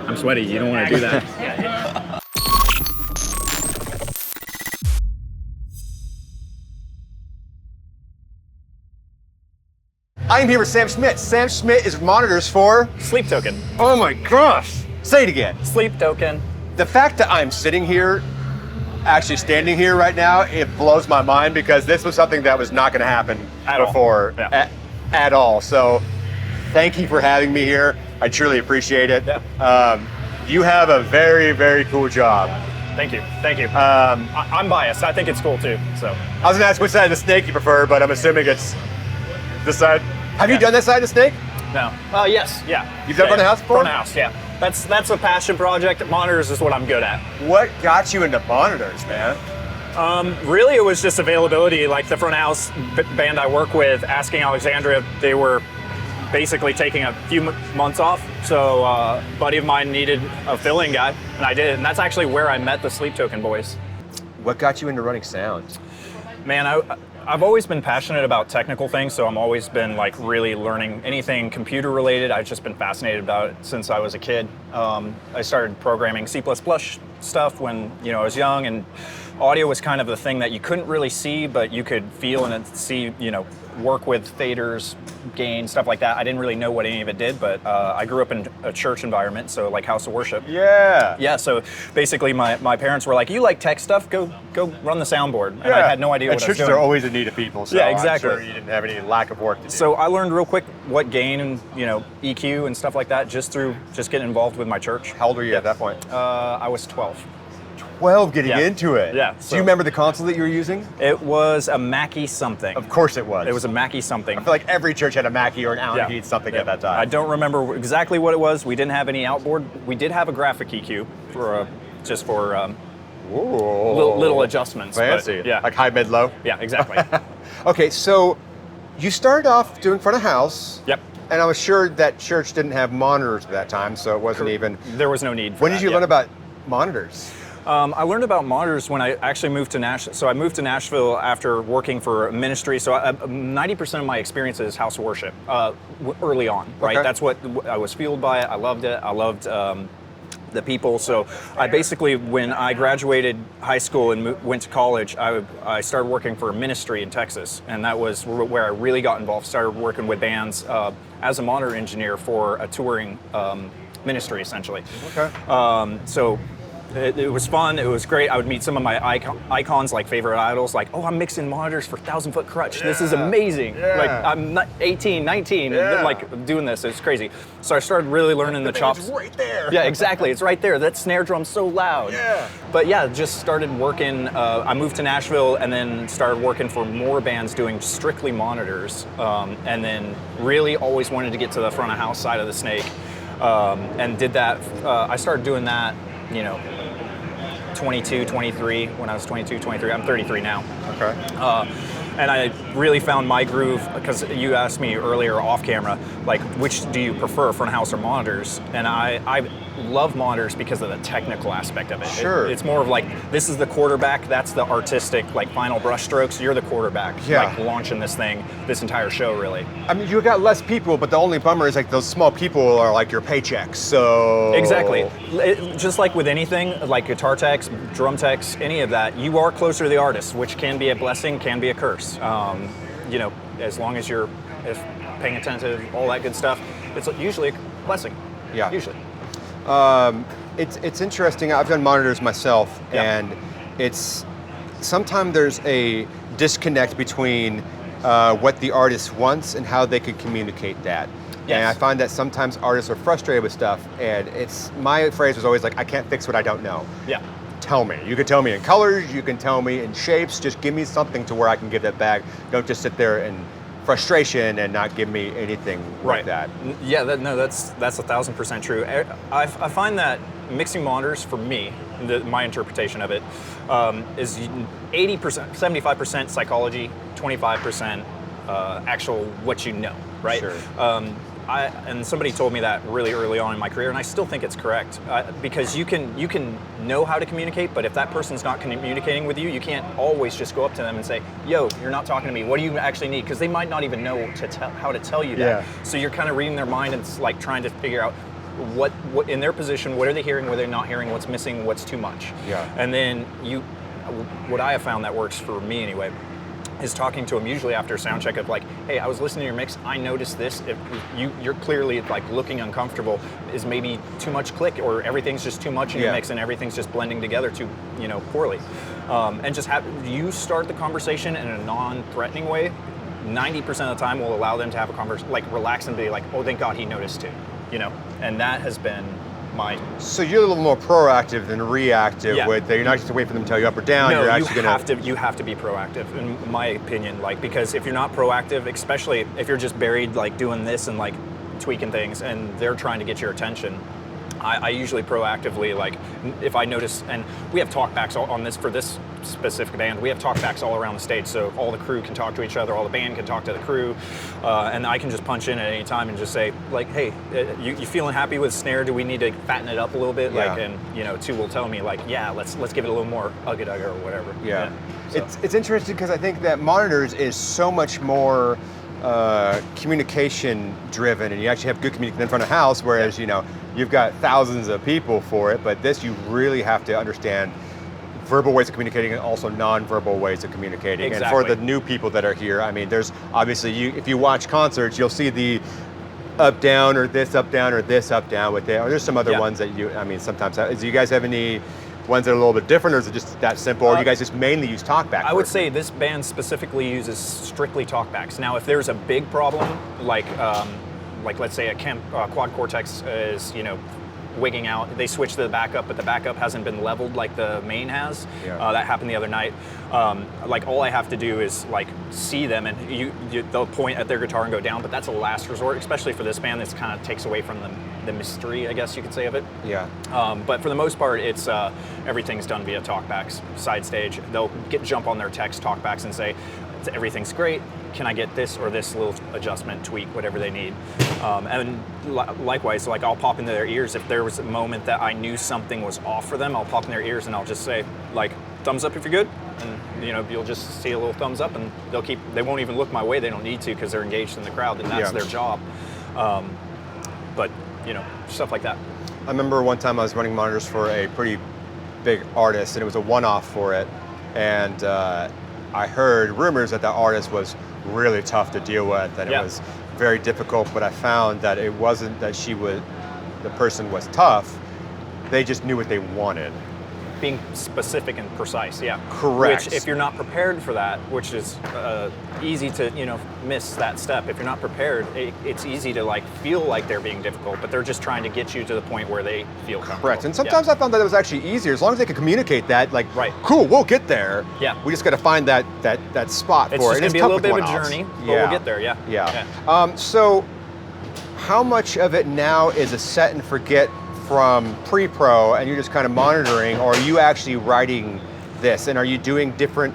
I'm sweaty. You don't want to do that. I'm here with Sam Schmitt. Sam Schmitt is monitors for... Sleep Token. Oh my gosh. Say it again. Sleep Token. The fact that I'm sitting here, actually standing here right now, it blows my mind because this was something that was not going to happen before at all. So thank you for having me here. I truly appreciate it. Yeah. You have a very, very cool job. Thank you. Thank you. I'm biased. I think it's cool too. So I was going to ask which side of the snake you prefer, but I'm assuming it's this side. Have you done this side of the snake? No. Yes. Yeah. You've done front of house before? Front of house. Yeah. That's a passion project. Monitors is what I'm good at. What got you into monitors, man? Really, it was just availability. Like the front of house band I work with, Asking Alexandria, they were basically taking a few months off. So a buddy of mine needed a filling guy, and I did. And that's actually where I met the Sleep Token boys. What got you into running sound? Man, I've always been passionate about technical things, so I've always been like really learning anything computer related. I've just been fascinated about it since I was a kid. I started programming C++ stuff when I was young, and audio was kind of the thing that you couldn't really see, but you could feel and see, work with faders, gain, stuff like that. I didn't really know what any of it did, but I grew up in a church environment, so like house of worship. Yeah. Yeah, so basically my parents were like, you like tech stuff, go run the soundboard. And I had no idea what I was doing. Churches are always in need of people, so yeah, exactly. I'm sure you didn't have any lack of work to do. So I learned real quick what gain and EQ and stuff like that just through getting involved with my church. How old were you at that point? I was 12. 12 getting into it. Yeah. Do you remember the console that you were using? It was a Mackie something. Of course it was. It was a Mackie something. I feel like every church had a Mackie or an Allen Keith something at that time. I don't remember exactly what it was. We didn't have any outboard. We did have a graphic EQ for little adjustments. Fancy. But, yeah. Like high, mid, low? Yeah, exactly. Okay, so you started off doing front of house. Yep. And I was sure that church didn't have monitors at that time, so it wasn't even... There was no need for When did you learn about monitors? I learned about monitors when I actually moved to Nashville. So I moved to Nashville after working for a ministry. So 90% of my experience is house of worship early on, right? Okay. That's what I was fueled by it. I loved it. I loved the people. So I basically, when I graduated high school and went to college, I started working for a ministry in Texas. And that was where I really got involved. Started working with bands as a monitor engineer for a touring ministry, essentially. Okay. So it was fun. It was great. I would meet some of my icons, like favorite idols, like, oh, I'm mixing monitors for 1,000-foot crutch. Yeah. This is amazing. Yeah. Like, I'm 18, 19, like doing this. It's crazy. So I started really learning the chops. It's right there. Yeah, exactly. It's right there. That snare drum's so loud. Yeah. But yeah, just started working. I moved to Nashville and then started working for more bands doing strictly monitors. And then really always wanted to get to the front of house side of the snake. And did that. I started doing that, 22, 23, when I was 22, 23. I'm 33 now. Okay. And I really found my groove, because you asked me earlier off camera, like, which do you prefer, front house or monitors? And I love monitors because of the technical aspect of it. Sure. It's more of like, this is the quarterback, that's the artistic, like, final brush strokes. You're the quarterback, like, launching this thing, this entire show, really. I mean, you got less people, but the only bummer is like those small people are like your paychecks, so... Exactly. Just like with anything, like guitar techs, drum techs, any of that, you are closer to the artist, which can be a blessing, can be a curse. As long as you're paying attention to all that good stuff, it's usually a blessing. Yeah. Usually. It's interesting. I've done monitors myself, and it's sometimes there's a disconnect between what the artist wants and how they could communicate that. Yes. And I find that sometimes artists are frustrated with stuff, and my phrase was always like, I can't fix what I don't know. Yeah. Tell me. You can tell me in colors, you can tell me in shapes, just give me something to where I can give that back. Don't just sit there in frustration and not give me anything like that. Yeah, that's 1,000% true. I find that mixing monitors, for me, my interpretation of it, is 80%, 75% psychology, 25% actual what you know, right? Sure. And somebody told me that really early on in my career, and I still think it's correct, because you can know how to communicate, but if that person's not communicating with you, you can't always just go up to them and say, yo, you're not talking to me, what do you actually need? Because they might not even know how to tell you that. So you're kind of reading their mind and like trying to figure out, what in their position, what are they hearing, what are they not hearing, what's missing, what's too much. Yeah. And then what I have found that works for me anyway, is talking to them usually after a sound check of like, hey, I was listening to your mix, I noticed this. If you're clearly like looking uncomfortable, is maybe too much click, or everything's just too much in your mix and everything's just blending together too, poorly. And just have you start the conversation in a non-threatening way. 90% of the time will allow them to have a conversation, like relax and be like, oh, thank God he noticed too, and that has been So you're a little more proactive than reactive with that. You're not just waiting for them to tell you up or down. No, you're actually you have to be proactive, in my opinion. Like, because if you're not proactive, especially if you're just buried like doing this and like tweaking things, and they're trying to get your attention, I usually proactively, like, if I notice, and we have talkbacks on this for this specific band, we have talkbacks all around the stage, so all the crew can talk to each other, all the band can talk to the crew, and I can just punch in at any time and just say, like, hey, you feeling happy with snare? Do we need to fatten it up a little bit? Like, and two will tell me, like, yeah, let's give it a little more ugga-dugga or whatever. Yeah. So. It's interesting because I think that monitors is so much more communication driven, and you actually have good communication in front of house, whereas you've got thousands of people for it, but this you really have to understand verbal ways of communicating and also non-verbal ways of communicating. Exactly. And for the new people that are here, I mean, there's obviously, if you watch concerts, you'll see the up down or this up down or this up down with it, or there's some other ones that sometimes do you guys have any ones that are a little bit different, or is it just that simple, or do you guys just mainly use talkback? I would say this band specifically uses strictly talkbacks. Now, if there's a big problem, like let's say a quad cortex is, wigging out, they switch to the backup, but the backup hasn't been leveled like the main has. That happened the other night. Like, all I have to do is like see them, and they'll point at their guitar and go down, but that's a last resort, especially for this band. This kind of takes away from the mystery, I guess you could say, of it. Yeah. But for the most part, it's everything's done via talkbacks, side stage. They'll jump on their text talkbacks and say, everything's great, can I get this or this little adjustment, tweak, whatever they need. And likewise, like, I'll pop into their ears if there was a moment that I knew something was off for them. I'll pop in their ears and I'll just say, like, thumbs up if you're good, and you'll just see a little thumbs up, and they won't even look my way. They don't need to, because they're engaged in the crowd, and that's their job. But stuff like that. I remember one time I was running monitors for a pretty big artist, and it was a one-off for it, and I heard rumors that artist was really tough to deal with, and it was very difficult, but I found that it wasn't that the person was tough, they just knew what they wanted. Being specific and precise, Correct. Which, if you're not prepared for that, which is easy to miss that step. If you're not prepared, it's easy to like feel like they're being difficult, but they're just trying to get you to the point where they feel comfortable. Correct. And sometimes I found that it was actually easier as long as they could communicate that. Like, cool, we'll get there. Yeah. We just got to find that spot it's for it. It's going to be a little bit of a journey, but we'll get there. Yeah. So, how much of it now is a set and forget from pre-pro, and you're just kind of monitoring, or are you actually writing this, and are you doing different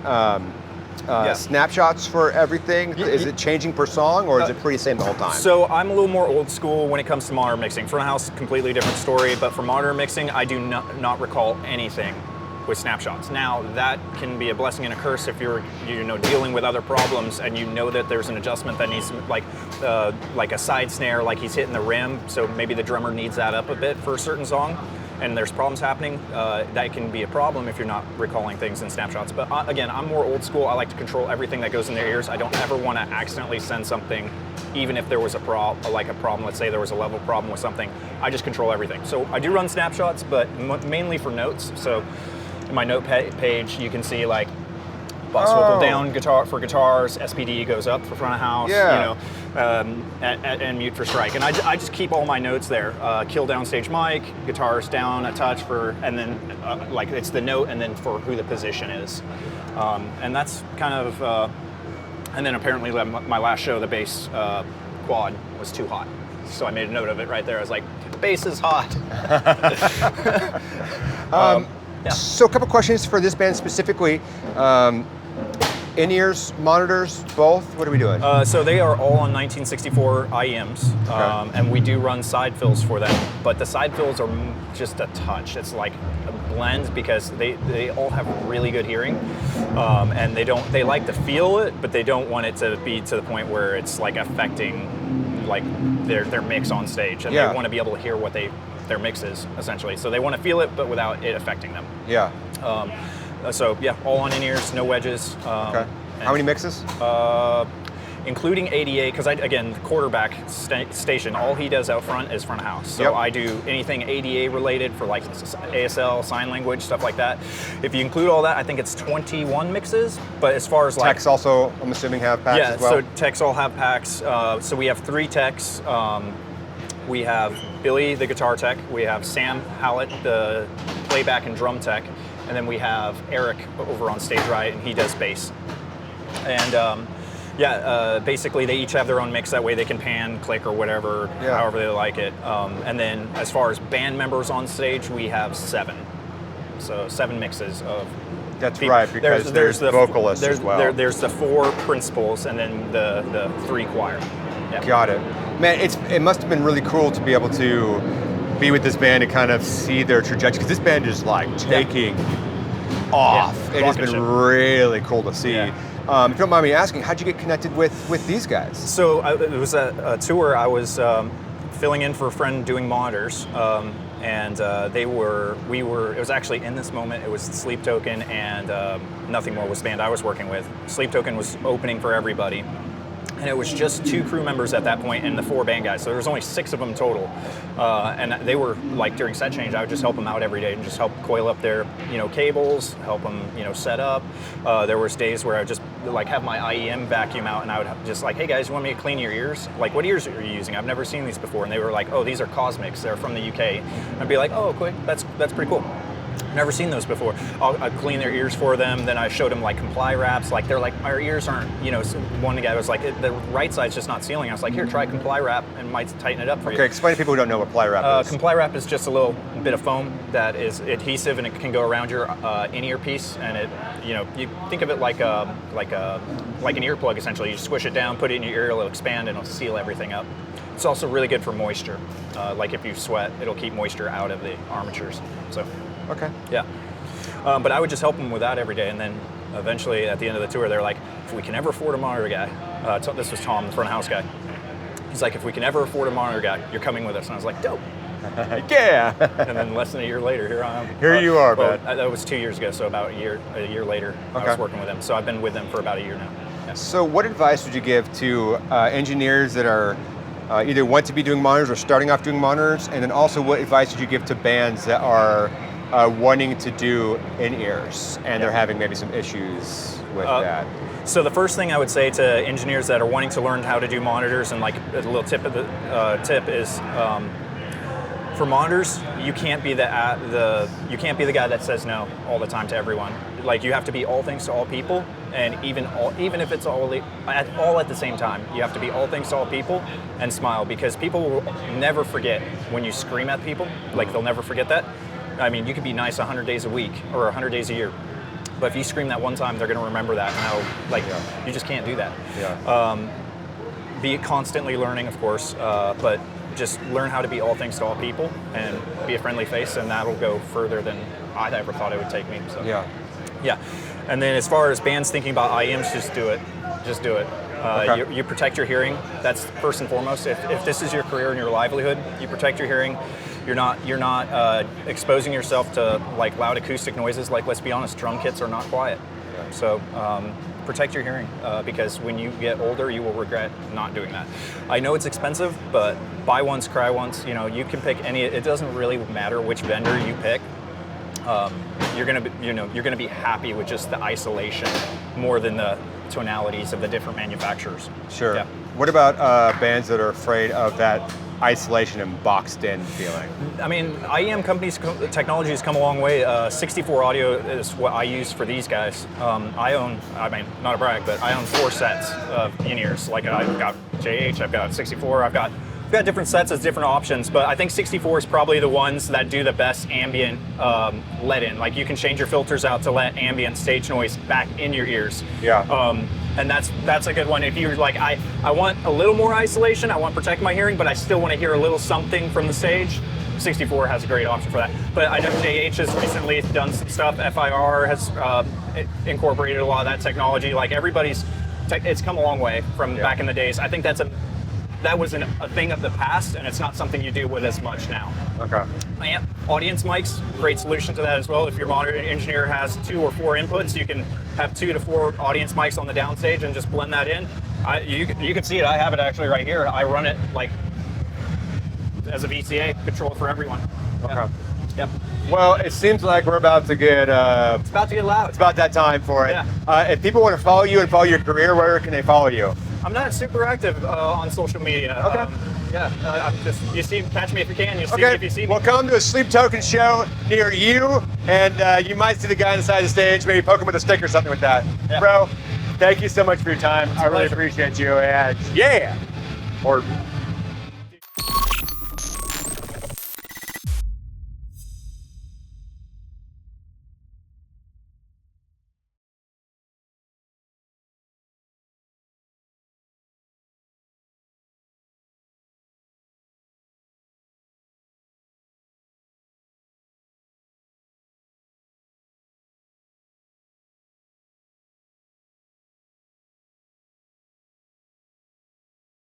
snapshots for everything? Is it changing per song, or is it pretty same the whole time? So I'm a little more old school when it comes to modern mixing. Front of house, completely different story, but for modern mixing, I do not recall anything with snapshots. Now, that can be a blessing and a curse if you're dealing with other problems, and that there's an adjustment that needs, like a side snare, like he's hitting the rim, so maybe the drummer needs that up a bit for a certain song, and there's problems happening. That can be a problem if you're not recalling things in snapshots. But again, I'm more old school. I like to control everything that goes in their ears. I don't ever want to accidentally send something, even if there was a problem. Let's say there was a level problem with something. I just control everything. So I do run snapshots, but mainly for notes. So in my note page, you can see like box vocal down for guitars, SPD goes up for front of house, and mute for strike. And I just keep all my notes there. Kill downstage mic, guitars down a touch and then like it's the note and then for who the position is. And that's kind of, and then apparently my last show, the bass quad was too hot. So I made a note of it right there. I was like, the bass is hot. So a couple questions for this band specifically. In-ears, monitors, both? What are we doing? So they are all on 1964 IEMs, and we do run side fills for them, but the side fills are just a touch. It's like a blend because they all have really good hearing, and they like to feel it, but they don't want it to be to the point where it's like affecting like their mix on stage, and they want to be able to hear what their mix is essentially. So they want to feel it, but without it affecting them. Yeah. So yeah, all on in-ears, no wedges. Okay. How many mixes? Including ADA, because again, the quarterback station, all he does out front is front of house. So I do anything ADA related for like ASL, sign language, stuff like that. If you include all that, I think it's 21 mixes. But as far as like techs also, I'm assuming, have packs as well? Yeah, so techs all have packs. So we have 3 techs. We have Billy, the guitar tech. We have Sam Hallett, the playback and drum tech. And then we have Eric over on stage right, and he does bass. And basically they each have their own mix. That way they can pan, click, or whatever, however they like it. And then as far as band members on stage, we have 7. So 7 mixes of. That's people. right, because there's the vocalists as well. There's the 4 principals and then the 3 choir. Yeah. Got it. Man, it must have been really cool to be able to be with this band and kind of see their trajectory, because this band is like taking off. It has been really cool to see. Yeah. If you don't mind me asking, how'd you get connected with these guys? So it was a tour. I was filling in for a friend doing monitors, and it was actually in this moment, it was Sleep Token and Nothing More was the band I was working with. Sleep Token was opening for everybody. And it was just 2 crew members at that point and the 4 band guys. So there was only 6 of them total. And they were like, during set change, I would just help them out every day and just help coil up their, cables, help them, set up. There was days where I would just like have my IEM vacuum out, and I would just like, hey guys, you want me to clean your ears? Like, what ears are you using? I've never seen these before. And they were like, oh, these are Cosmics. They're from the UK. I'd be like, oh, quick, that's pretty cool. Never seen those before. I'd clean their ears for them. Then I showed them like comply wraps. Like they're like, our ears aren't, so one guy was like, the right side's just not sealing. I was like, here, try comply wrap and might tighten it up for you. Okay, explain to people who don't know what comply wrap is. Comply wrap is just a little bit of foam that is adhesive, and it can go around your in-ear piece. And it, you think of it like an earplug essentially. You squish it down, put it in your ear, it'll expand and it'll seal everything up. It's also really good for moisture. Like if you sweat, it'll keep moisture out of the armatures. So. Okay. Yeah. But I would just help them with that every day, and then eventually at the end of the tour, they're like, if we can ever afford a monitor guy, this was Tom, the front of house guy. He's like, if we can ever afford a monitor guy, you're coming with us. And I was like, dope. Yeah. And then less than a year later, here I am. Here you are, man. That was 2 years ago, so about a year later, I was working with them. So I've been with them for about a year now. Yeah. So what advice would you give to engineers that are either want to be doing monitors or starting off doing monitors? And then also, what advice would you give to bands that are wanting to do in-ears and they're having maybe some issues with that? So the first thing I would say to engineers that are wanting to learn how to do monitors, and like a little tip of the tip is, for monitors, you can't be the guy that says no all the time to everyone. Like, you have to be all things to all people, and even if it's all at the same time, you have to be all things to all people and smile, because people will never forget when you scream at people. Like, they'll never forget that. I mean, you could be nice 100 days a week or 100 days a year, but if you scream that one time, they're going to remember that. And you just can't do that. Yeah. Be constantly learning, of course, but just learn how to be all things to all people and be a friendly face, and that'll go further than I ever thought it would take me. So. Yeah. And then as far as bands thinking about IEMs, just do it. Just do it. You protect your hearing. That's first and foremost. If this is your career and your livelihood, you protect your hearing. You're not exposing yourself to like loud acoustic noises. Like, let's be honest, drum kits are not quiet. So protect your hearing, because when you get older, you will regret not doing that. I know it's expensive, but buy once, cry once. You can pick any. It doesn't really matter which vendor you pick. You're gonna be happy with just the isolation more than the tonalities of the different manufacturers. Sure. Yeah. What about bands that are afraid of that isolation and boxed in feeling? I mean, IEM technology has come a long way. 64 audio is what I use for these guys. I own, not a brag, but I own 4 sets of in-ears. Like, I've got JH, I've got 64, I've got different sets as different options, but I think 64 is probably the ones that do the best ambient let in. Like, you can change your filters out to let ambient stage noise back in your ears. Yeah. And that's a good one. If you're like, I want a little more isolation, I want to protect my hearing, but I still want to hear a little something from the stage, 64 has a great option for that. But I know JH has recently done some stuff. FIR has incorporated a lot of that technology. Like, it's come a long way from back in the days. I think that's that was a thing of the past, and it's not something you do with as much now. Okay. And audience mics, great solution to that as well. If your monitor engineer has 2 or 4 inputs, you can have 2 to 4 audience mics on the downstage and just blend that in. You can see it. I have it actually right here. I run it like as a VCA control for everyone. Okay. Yep. Well, it seems like we're about to get. It's about to get loud. It's about that time for it. Yeah. If people want to follow you and follow your career, where can they follow you? I'm not super active on social media. Okay. I'm just, catch me if you can. You see Okay. me if you see me. Well, come to a Sleep Token show near you, and you might see the guy on the side of the stage. Maybe poke him with a stick or something with that. Yeah. Bro, thank you so much for your time. I really pleasure. appreciate you. And yeah. Or